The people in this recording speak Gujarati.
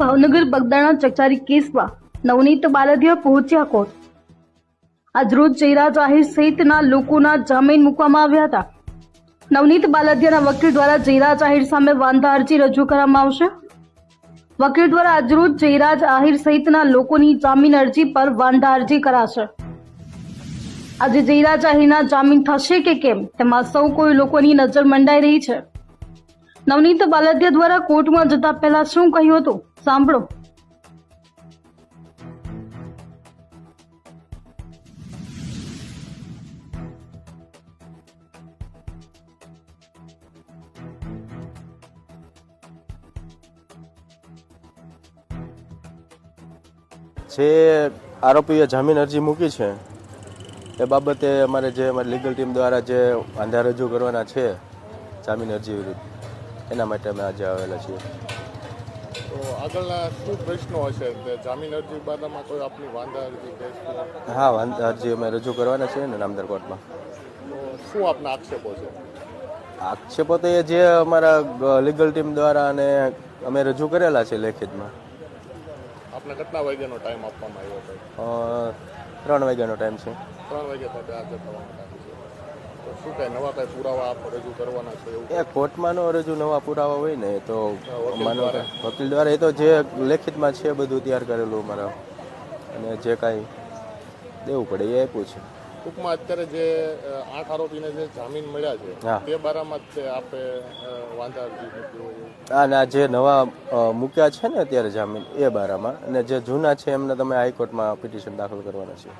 ભાવનગર બગદાણા ચકચારી કેસમાં નવનીત બાલદિયા પહોંચ્યા કોર્ટ। આજરોજ જયરાજ આહિર સહિતના લોકોના જામીન મૂકવામાં આવ્યા હતા। નવનીત બાલદિયાના વકીલ દ્વારા જયરાજ આહિર સામે વાંધા અરજી રજૂ કરવામાં આવશે। વકીલ દ્વારા આજરોજ જયરાજ આહિર સહિતના લોકોની જામીન અરજી પર વાંધા અરજી કરાશે। આજે જયરાજ આહિરના જામીન થશે કે કેમ તેમાં સૌ કોઈ લોકોની નજર મંડાઈ રહી છે। નવનીત બાલદિયા દ્વારા કોર્ટમાં જતા પહેલા શું કહ્યું હતું સાંભળો। જે આરોપીએ જામીન અરજી મૂકી છે એ બાબતે અમારે લીગલ ટીમ દ્વારા જે વાંધા રજૂ કરવાના છે જામીન અરજી વિરુદ્ધ એના માટે અમે આજે આવેલા છીએ। તો આગળના શું પ્રશ્નો હશે જામીન અરજી બાદમાં કોઈ આપની વાંધા અરજી કેસ? હા, વાંધા અરજી અમે રજૂ કરવાના છીએ ને નામદાર કોર્ટમાં। તો શું આપના આક્ષેપો છે? આક્ષેપો તો એ જે અમારા લીગલ ટીમ દ્વારા અને અમે રજૂ કરેલા છે લેખિતમાં। આપને કેટલા વાગ્યાનો ટાઈમ આપવામાં આવ્યો હતો? 3 વાગ્યાનો ટાઈમ છે। 3 વાગ્યા સાથે હાજર થવાનો ટાઈમ છે। તો શું કાંઈ નવા કાંઈ પુરાવા આપ રજૂ કરવાના છે એવું? એ કોર્ટમાં નો રજૂ નવા પુરાવા હોય ને તો વકીલ દ્વારા એ તો જે લેખિતમાં છે બધું તૈયાર કરેલું અમારા અને જે કાંઈ દેવું પડે એ આપ્યું છે। ટૂંકમાં અત્યારે જે 8 આરોપીને જે જામીન મળ્યા છે તે બારામાં જ આપે વાંધા અરજી મૂકી હોય એવું? ના, જે નવા મૂક્યા છે ને અત્યારે જામીન એ બારામાં, અને જે જૂના છે એમને તમે હાઈકોર્ટમાં પિટિશન દાખલ કરવાના છે।